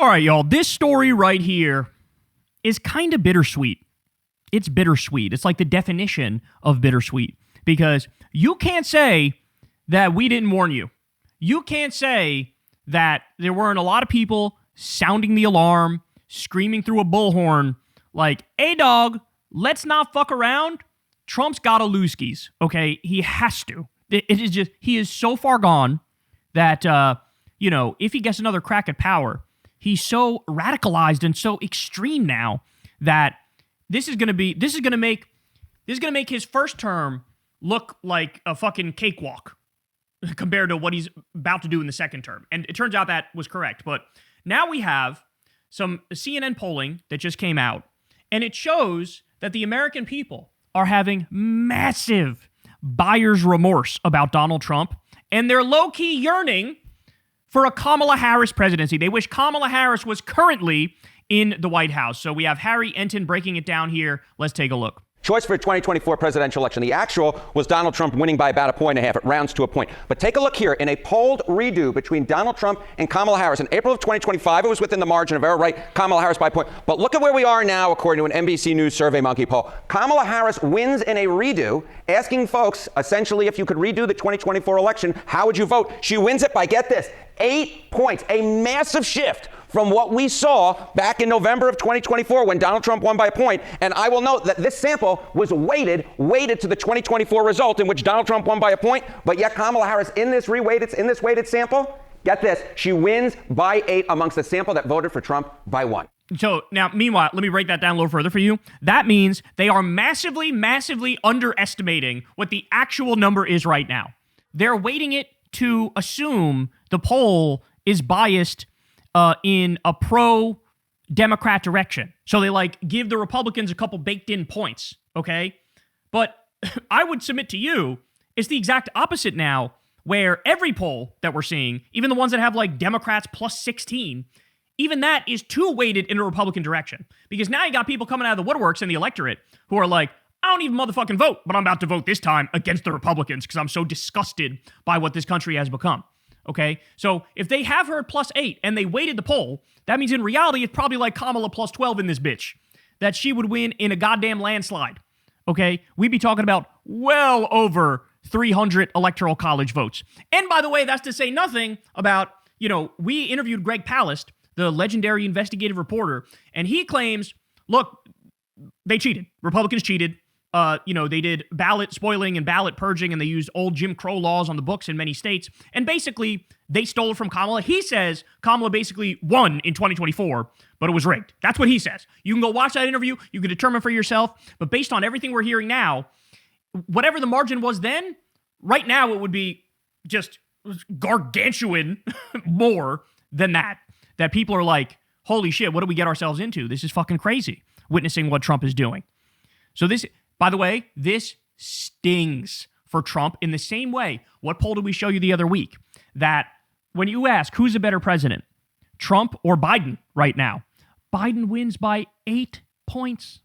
All right, y'all, this story right here is kind of bittersweet. It's bittersweet. It's like the definition of bittersweet because you can't say that we didn't warn you. You can't say that there weren't a lot of people sounding the alarm, screaming through a bullhorn like, hey, dog, let's not fuck around. Trump's got to lose skis, okay? He has to. It is just, he is so far gone that, if he gets another crack at power, he's so radicalized and so extreme now that this is going to make his first term look like a fucking cakewalk compared to what he's about to do in the second term. And it turns out that was correct. But now we have some CNN polling that just came out, and it shows that the American people are having massive buyer's remorse about Donald Trump, and they're low-key yearning for a Kamala Harris presidency. They wish Kamala Harris was currently in the White House. So we have Harry Enton breaking it down here. Let's take a look. Choice for 2024 presidential election. The actual was Donald Trump winning by about 1.5 points. It rounds to a point. But take a look here. In a polled redo between Donald Trump and Kamala Harris in April of 2025, it was within the margin of error, right? Kamala Harris by a point. But look at where we are now, according to an NBC News Survey Monkey poll. Kamala Harris wins in a redo, asking folks, essentially, if you could redo the 2024 election, how would you vote? She wins it by, get this, 8 points, a massive shift from what we saw back in November of 2024 when Donald Trump won by a point. And I will note that this sample was weighted to the 2024 result in which Donald Trump won by a point, but yet Kamala Harris in this weighted sample, get this, she wins by 8 amongst the sample that voted for Trump by 1. So now, meanwhile, let me break that down a little further for you. That means they are massively, massively underestimating what the actual number is right now. They're weighting it to assume the poll is biased in a pro-Democrat direction. So they give the Republicans a couple baked-in points, okay? But I would submit to you, it's the exact opposite now, where every poll that we're seeing, even the ones that have Democrats plus 16, even that is too weighted in a Republican direction. Because now you got people coming out of the woodworks in the electorate who are like, I don't even motherfucking vote, but I'm about to vote this time against the Republicans because I'm so disgusted by what this country has become. Okay, so if they have her at plus 8 and they weighted the poll, that means in reality it's probably like Kamala plus 12 in this bitch, that she would win in a goddamn landslide. Okay, we'd be talking about well over 300 electoral college votes. And by the way, that's to say nothing about, we interviewed Greg Palast, the legendary investigative reporter, and he claims, look, they cheated. Republicans cheated. They did ballot spoiling and ballot purging, and they used old Jim Crow laws on the books in many states. And basically, they stole it from Kamala. He says Kamala basically won in 2024, but it was rigged. That's what he says. You can go watch that interview. You can determine for yourself. But based on everything we're hearing now, whatever the margin was then, right now it would be just gargantuan more than that. That people are like, holy shit, what did we get ourselves into? This is fucking crazy, witnessing what Trump is doing. So this... By the way, this stings for Trump in the same way. What poll did we show you the other week? That when you ask who's a better president, Trump or Biden right now, Biden wins by 8 points.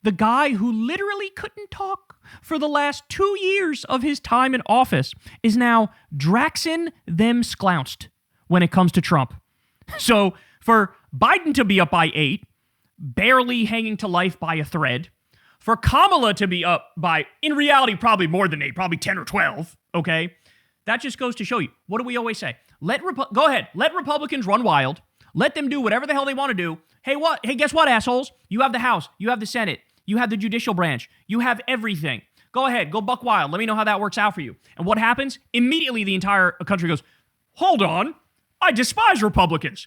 The guy who literally couldn't talk for the last 2 years of his time in office is now Draxin them sklounced when it comes to Trump. So for Biden to be up by 8, barely hanging to life by a thread, for Kamala to be up by, in reality, probably more than 8, probably 10 or 12, okay? That just goes to show you. What do we always say? Go ahead. Let Republicans run wild. Let them do whatever the hell they want to do. Hey, guess what, assholes? You have the House. You have the Senate. You have the judicial branch. You have everything. Go ahead. Go buck wild. Let me know how that works out for you. And what happens? Immediately, the entire country goes, hold on. I despise Republicans.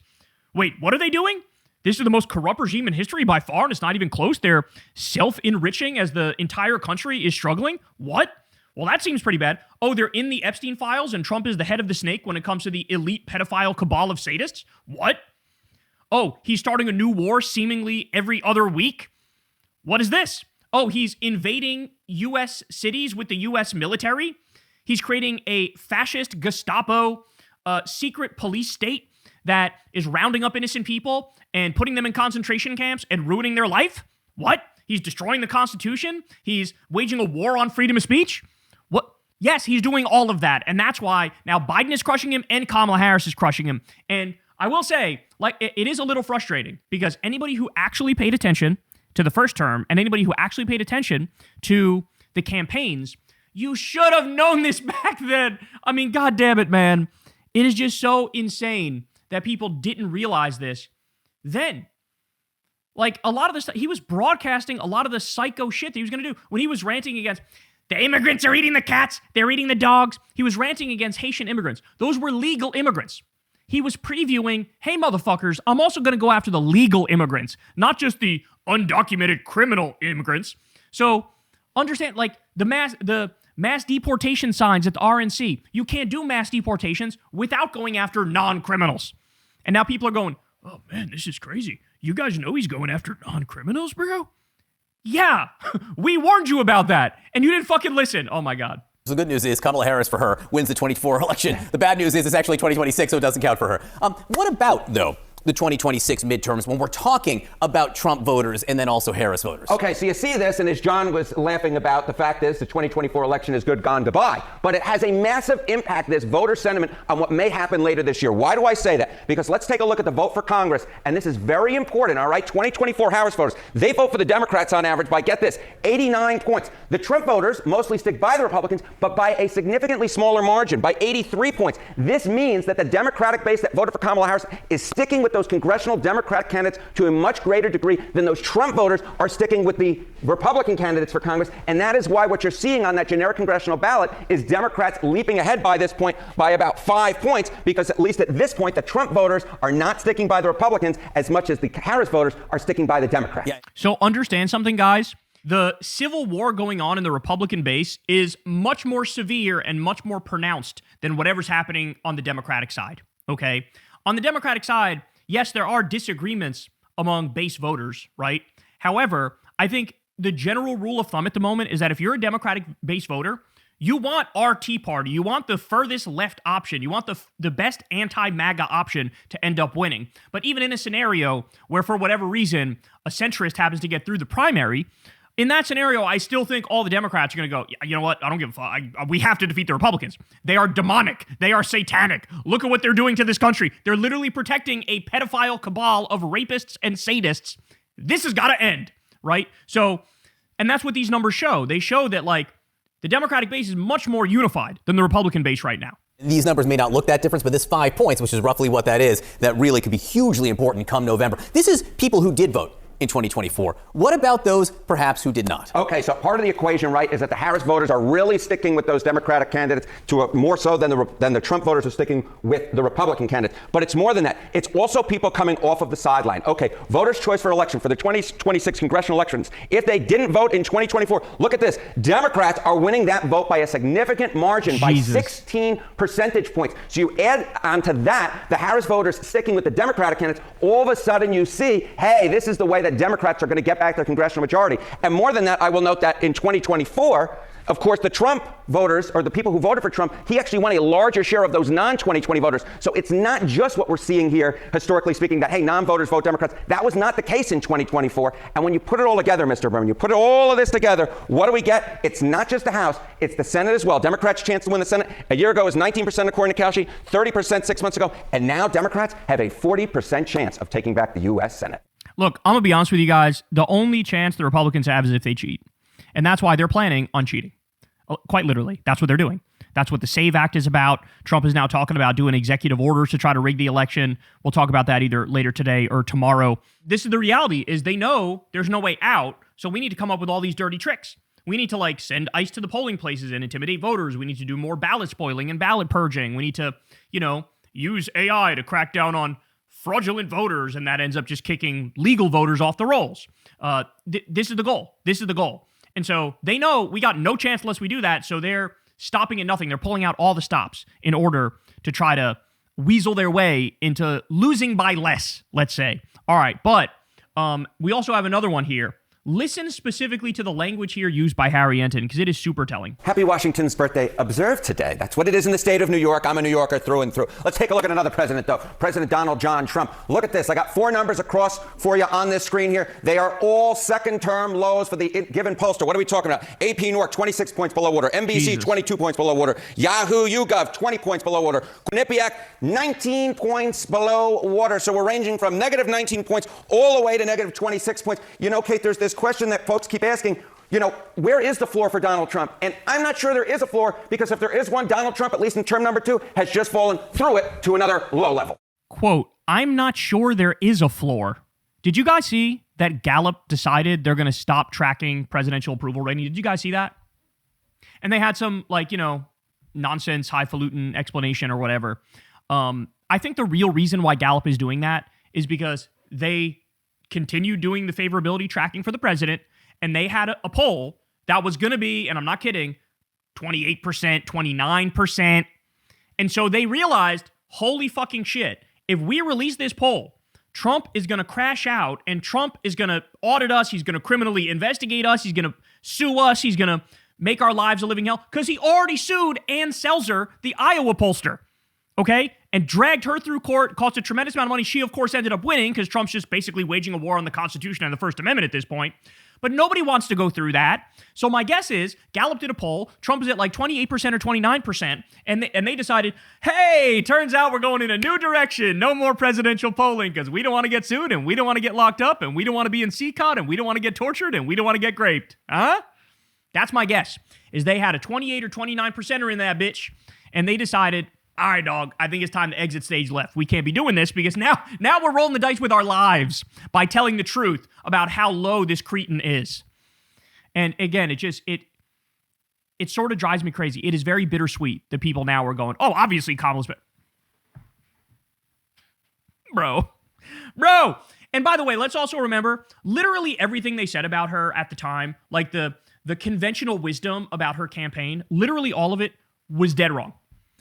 Wait, what are they doing? This is the most corrupt regime in history by far, and it's not even close. They're self-enriching as the entire country is struggling. What? Well, that seems pretty bad. Oh, they're in the Epstein files, and Trump is the head of the snake when it comes to the elite pedophile cabal of sadists? What? Oh, he's starting a new war seemingly every other week? What is this? Oh, he's invading U.S. cities with the U.S. military? He's creating a fascist Gestapo secret police state that is rounding up innocent people and putting them in concentration camps and ruining their life? What? He's destroying the Constitution? He's waging a war on freedom of speech? What? Yes, he's doing all of that. And that's why now Biden is crushing him and Kamala Harris is crushing him. And I will say, like, it is a little frustrating because anybody who actually paid attention to the first term and anybody who actually paid attention to the campaigns, you should have known this back then. I mean, God damn it, man. It is just so insane that people didn't realize this then. Like, a lot of this, he was broadcasting a lot of the psycho shit that he was going to do when he was ranting against the immigrants are eating the cats, they're eating the dogs. He was ranting against Haitian immigrants. Those were legal immigrants. He was previewing, hey, motherfuckers, I'm also going to go after the legal immigrants, not just the undocumented criminal immigrants. So understand, like, the mass deportation signs at the RNC. You can't do mass deportations without going after non-criminals. And now people are going, oh, man, this is crazy. You guys know he's going after non-criminals, bro? Yeah, we warned you about that, and you didn't fucking listen. Oh, my God. The good news is Kamala Harris, for her, wins the 2024 election. The bad news is it's actually 2026, so it doesn't count for her. What about, though, the 2026 midterms when we're talking about Trump voters and then also Harris voters? Okay, so you see this, and as John was laughing about, the fact is the 2024 election is good, gone, goodbye. But it has a massive impact, this voter sentiment, on what may happen later this year. Why do I say that? Because let's take a look at the vote for Congress, and this is very important, all right? 2024 Harris voters, they vote for the Democrats on average by, get this, 89 points. The Trump voters mostly stick by the Republicans, but by a significantly smaller margin, by 83 points. This means that the Democratic base that voted for Kamala Harris is sticking with those congressional Democratic candidates to a much greater degree than those Trump voters are sticking with the Republican candidates for Congress. And that is why what you're seeing on that generic congressional ballot is Democrats leaping ahead by this point by about 5 points, because at least at this point, the Trump voters are not sticking by the Republicans as much as the Harris voters are sticking by the Democrats. Yeah. So understand something, guys. The civil war going on in the Republican base is much more severe and much more pronounced than whatever's happening on the Democratic side, okay? On the Democratic side, yes, there are disagreements among base voters, right? However, I think the general rule of thumb at the moment is that if you're a Democratic base voter, you want our Tea Party. You want the furthest left option. You want the best anti-MAGA option to end up winning. But even in a scenario where, for whatever reason, a centrist happens to get through the primary, in that scenario, I still think all the Democrats are going to go, you know what? I don't give a fuck. We have to defeat the Republicans. They are demonic. They are satanic. Look at what they're doing to this country. They're literally protecting a pedophile cabal of rapists and sadists. This has got to end, right? So, and that's what these numbers show. They show that, like, the Democratic base is much more unified than the Republican base right now. These numbers may not look that different, but this 5 points, which is roughly what that is, that really could be hugely important come November. This is people who did vote in 2024. What about those perhaps who did not? Okay, so part of the equation, right, is that the Harris voters are really sticking with those Democratic candidates more so than the Trump voters are sticking with the Republican candidates. But it's more than that. It's also people coming off of the sideline. Okay, voters' choice for election for the 2026 congressional elections. If they didn't vote in 2024, look at this. Democrats are winning that vote by a significant margin, by 16 percentage points. So you add onto that the Harris voters sticking with the Democratic candidates, all of a sudden you see, hey, this is the way that Democrats are going to get back their congressional majority. And more than that, I will note that in 2024, of course, the Trump voters, or the people who voted for Trump, he actually won a larger share of those non-2020 voters. So it's not just what we're seeing here, historically speaking, that, hey, non-voters vote Democrats. That was not the case in 2024. And when you put it all together, Mr. Berman, you put all of this together, what do we get? It's not just the House, it's the Senate as well. Democrats' chance to win the Senate a year ago was 19% according to Kalshi, 30% 6 months ago. And now Democrats have a 40% chance of taking back the U.S. Senate. Look, I'm going to be honest with you guys. The only chance the Republicans have is if they cheat. And that's why they're planning on cheating. Quite literally. That's what they're doing. That's what the SAVE Act is about. Trump is now talking about doing executive orders to try to rig the election. We'll talk about that either later today or tomorrow. This is the reality, is they know there's no way out, so we need to come up with all these dirty tricks. We need to, like, send ICE to the polling places and intimidate voters. We need to do more ballot spoiling and ballot purging. We need to, use AI to crack down on fraudulent voters, and that ends up just kicking legal voters off the rolls. This is the goal. This is the goal. And so they know we got no chance unless we do that, so they're stopping at nothing. They're pulling out all the stops in order to try to weasel their way into losing by less, let's say. All right, but we also have another one here. Listen specifically to the language here used by Harry Enton, because it is super telling. Happy Washington's birthday observed today. That's what it is in the state of New York. I'm a New Yorker through and through. Let's take a look at another president, though. President Donald John Trump. Look at this. I got 4 numbers across for you on this screen here. They are all second-term lows for the given pollster. What are we talking about? AP New York, 26 points below water. NBC, 22 points below water. Yahoo, YouGov, 20 points below water. Quinnipiac, 19 points below water. So we're ranging from negative 19 points all the way to negative 26 points. You know, Kate, there's this question that folks keep asking, you know, where is the floor for Donald Trump? And I'm not sure there is a floor, because if there is one, Donald Trump, at least in term number 2, has just fallen through it to another low level. Quote, I'm not sure there is a floor. Did you guys see that Gallup decided they're going to stop tracking presidential approval rating? Did you guys see that? And they had some, like, you know, nonsense, highfalutin explanation or whatever. I think the real reason why Gallup is doing that is because they continued doing the favorability tracking for the president, and they had a poll that was going to be, and I'm not kidding, 28%, 29%. And so they realized, holy fucking shit, if we release this poll, Trump is going to crash out, and Trump is going to audit us, he's going to criminally investigate us, he's going to sue us, he's going to make our lives a living hell, because he already sued Ann Selzer, the Iowa pollster. Okay? And dragged her through court, cost a tremendous amount of money. She, of course, ended up winning because Trump's just basically waging a war on the Constitution and the First Amendment at this point. But nobody wants to go through that. So my guess is Gallup did a poll. Trump is at like 28% or 29%. And they decided, hey, turns out we're going in a new direction. No more presidential polling because we don't want to get sued and we don't want to get locked up and we don't want to be in CCOT and we don't want to get tortured and we don't want to get raped. Huh? That's my guess, is they had a 28 or 29%er in that bitch. And they decided, all right, dog, I think it's time to exit stage left. We can't be doing this because now we're rolling the dice with our lives by telling the truth about how low this cretin is. And again, it sort of drives me crazy. It is very bittersweet that people now are going, oh, obviously Kamala's better. Bro. And by the way, let's also remember literally everything they said about her at the time, like the conventional wisdom about her campaign, literally all of it was dead wrong.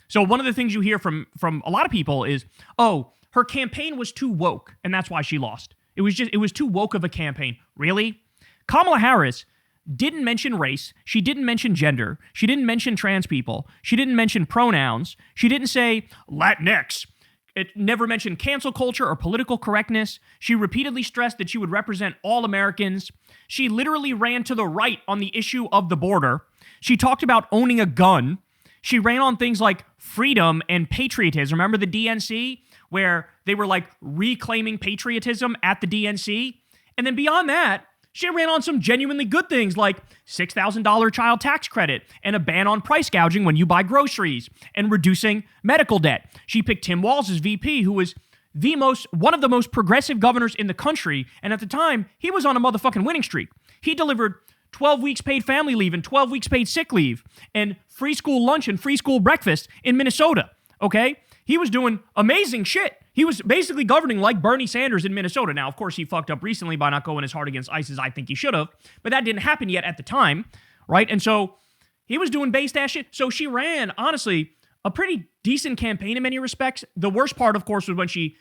So one of the things you hear from a lot of people is, oh, her campaign was too woke, and that's why she lost. It was too woke of a campaign. Really? Kamala Harris didn't mention race. She didn't mention gender. She didn't mention trans people. She didn't mention pronouns. She didn't say Latinx. It never mentioned cancel culture or political correctness. She repeatedly stressed that she would represent all Americans. She literally ran to the right on the issue of the border. She talked about owning a gun. She ran on things like freedom and patriotism. Remember the DNC, where they were like reclaiming patriotism at the DNC? And then beyond that, she ran on some genuinely good things like $6,000 child tax credit and a ban on price gouging when you buy groceries and reducing medical debt. She picked Tim Walz as VP, who was one of the most progressive governors in the country. And at the time, he was on a motherfucking winning streak. He delivered 12 weeks paid family leave and 12 weeks paid sick leave and free school lunch and free school breakfast in Minnesota, okay? He was doing amazing shit. He was basically governing like Bernie Sanders in Minnesota. Now, of course, he fucked up recently by not going as hard against ICE as I think he should have, but that didn't happen yet at the time, right? And so he was doing base-ass shit. So she ran, honestly, a pretty decent campaign in many respects. The worst part, of course, was when she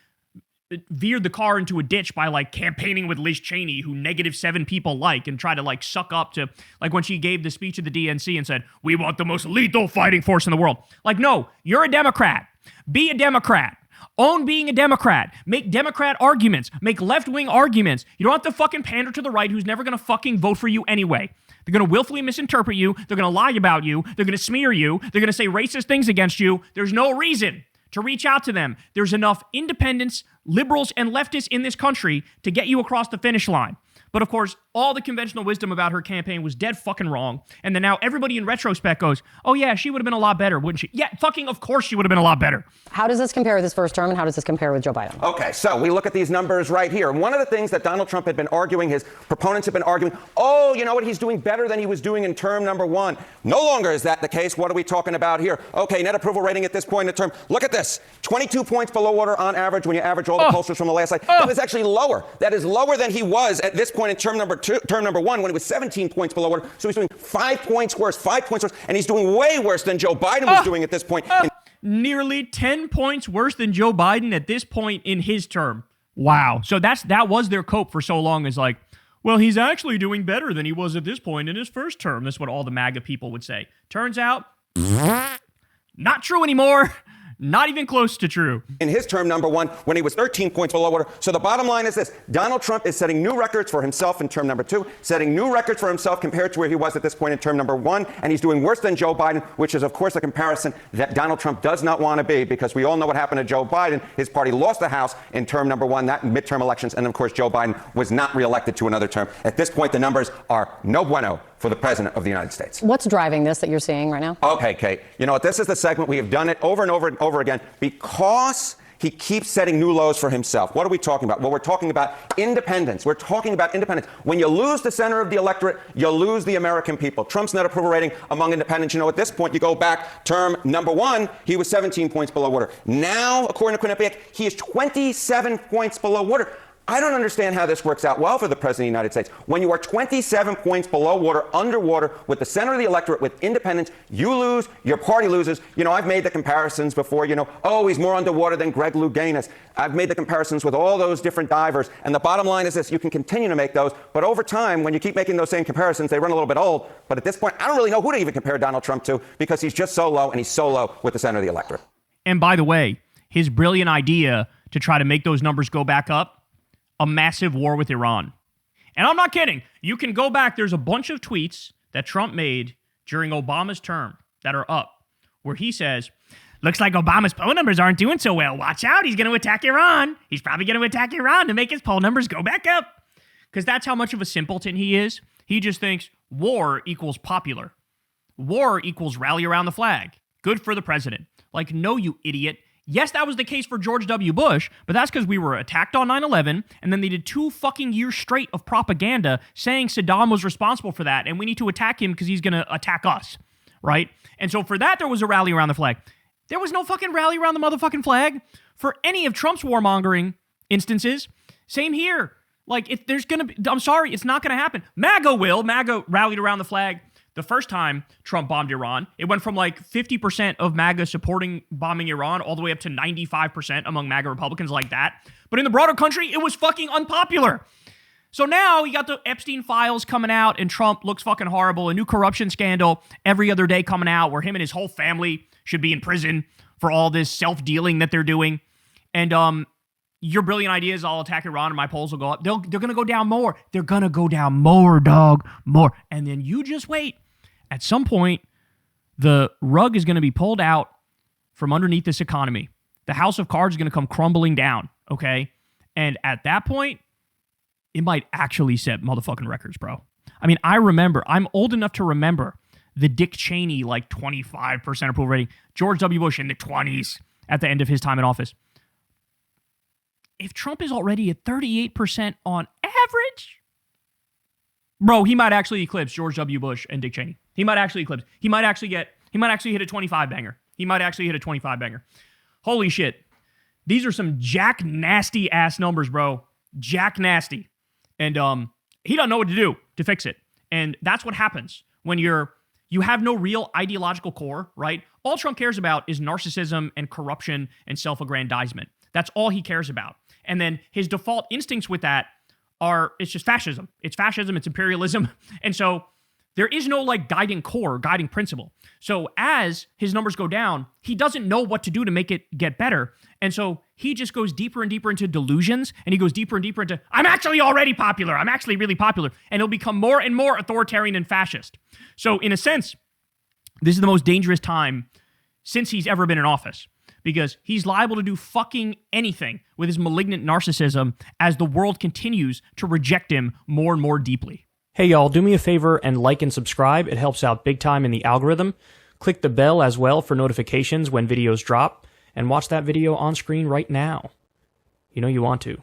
veered the car into a ditch by like campaigning with Liz Cheney, who -7 people like, and try to like suck up to, like when she gave the speech at the DNC and said, we want the most lethal fighting force in the world. Like, no, you're a Democrat. Be a Democrat. Own being a Democrat. Make Democrat arguments. Make left-wing arguments. You don't have to fucking pander to the right who's never going to fucking vote for you anyway. They're going to willfully misinterpret you. They're going to lie about you. They're going to smear you. They're going to say racist things against you. There's no reason to reach out to them. There's enough independents, liberals, and leftists in this country to get you across the finish line. But of course, all the conventional wisdom about her campaign was dead fucking wrong. And then now everybody in retrospect goes, oh yeah, she would have been a lot better, wouldn't she? Yeah, fucking of course she would have been a lot better. How does this compare with his first term, and how does this compare with Joe Biden? Okay, so we look at these numbers right here. And one of the things that Donald Trump had been arguing, his proponents have been arguing, oh, you know what, he's doing better than he was doing in term number 1. No longer is that the case. What are we talking about here? Okay, net approval rating at this point in the term. Look at this. 22 points below water on average when you average all the pollsters from the last slide. That is actually lower. That is lower than he was at this point in term number 1 when he was 17 points below water. So he's doing 5 points worse, and he's doing way worse than Joe Biden was doing at this point. Nearly 10 points worse than Joe Biden at this point in his term. Wow. So that was their cope for so long, is like, well, he's actually doing better than he was at this point in his first term. That's what all the MAGA people would say. Turns out, not true anymore. Not even close to true. In his term number one, when he was 13 points below water. So the bottom line is this. Donald Trump is setting new records for himself in term number two, setting new records for himself compared to where he was at this point in term number one. And he's doing worse than Joe Biden, which is, of course, a comparison that Donald Trump does not want to be, because we all know what happened to Joe Biden. His party lost the House in term number one, that midterm elections. And, of course, Joe Biden was not reelected to another term. At this point, the numbers are no bueno for the president of the United States. What's driving this that you're seeing right now? Okay, Kate. You know what? This is the segment. We have done it over and over and over again because he keeps setting new lows for himself. What are we talking about? Well, we're talking about independence. We're talking about independence. When you lose the center of the electorate, you lose the American people. Trump's net approval rating among independents, you know, at this point, you go back term number one, he was 17 points below water. Now, according to Quinnipiac, he is 27 points below water. I don't understand how this works out well for the President of the United States. When you are 27 points below water, underwater, with the center of the electorate, with independents, you lose, your party loses. You know, I've made the comparisons before, you know, oh, he's more underwater than Greg Louganis. I've made the comparisons with all those different divers. And the bottom line is this, you can continue to make those, but over time, when you keep making those same comparisons, they run a little bit old. But at this point, I don't really know who to even compare Donald Trump to, because he's just so low, and he's so low with the center of the electorate. And by the way, his brilliant idea to try to make those numbers go back up, a massive war with Iran. And I'm not kidding. You can go back. There's a bunch of tweets that Trump made during Obama's term that are up, where he says, looks like Obama's poll numbers aren't doing so well. Watch out. He's going to attack Iran. He's probably going to attack Iran to make his poll numbers go back up. Because that's how much of a simpleton he is. He just thinks war equals popular. War equals rally around the flag. Good for the president. Like, no, you idiot. Yes, that was the case for George W. Bush, but that's because we were attacked on 9/11, and then they did 2 fucking years straight of propaganda saying Saddam was responsible for that, and we need to attack him because he's going to attack us, right? And so for that, there was a rally around the flag. There was no fucking rally around the motherfucking flag for any of Trump's warmongering instances. Same here. Like, if there's going to be, I'm sorry, it's not going to happen. MAGA will. MAGA rallied around the flag. The first time Trump bombed Iran, it went from like 50% of MAGA supporting bombing Iran all the way up to 95% among MAGA Republicans like that. But in the broader country, it was fucking unpopular. So now you got the Epstein files coming out and Trump looks fucking horrible. A new corruption scandal every other day coming out where him and his whole family should be in prison for all this self-dealing that they're doing. And your brilliant idea is I'll attack Iran and my polls will go up. They're going to go down more. They're going to go down more, dog, more. And then you just wait. At some point, the rug is going to be pulled out from underneath this economy. The house of cards is going to come crumbling down, okay? And at that point, it might actually set motherfucking records, bro. I mean, I'm old enough to remember the Dick Cheney, like 25% approval rating, George W. Bush in the 20s at the end of his time in office. If Trump is already at 38% on average, bro, he might actually eclipse George W. Bush and Dick Cheney. He might actually eclipse. He might actually hit a 25 banger. He might actually hit a 25 banger. Holy shit. These are some jack nasty ass numbers, bro. Jack nasty. And he doesn't know what to do to fix it. And that's what happens when you have no real ideological core, right? All Trump cares about is narcissism and corruption and self-aggrandizement. That's all he cares about. And then his default instincts with that it's just fascism. It's fascism, it's imperialism. And so there is no like guiding core, guiding principle. So as his numbers go down, he doesn't know what to do to make it get better. And so he just goes deeper and deeper into delusions, and he goes deeper and deeper into, I'm actually already popular. I'm actually really popular. And he'll become more and more authoritarian and fascist. So in a sense, this is the most dangerous time since he's ever been in office, because he's liable to do fucking anything with his malignant narcissism as the world continues to reject him more and more deeply. Hey y'all, do me a favor and like and subscribe. It helps out big time in the algorithm. Click the bell as well for notifications when videos drop, and watch that video on screen right now. You know you want to.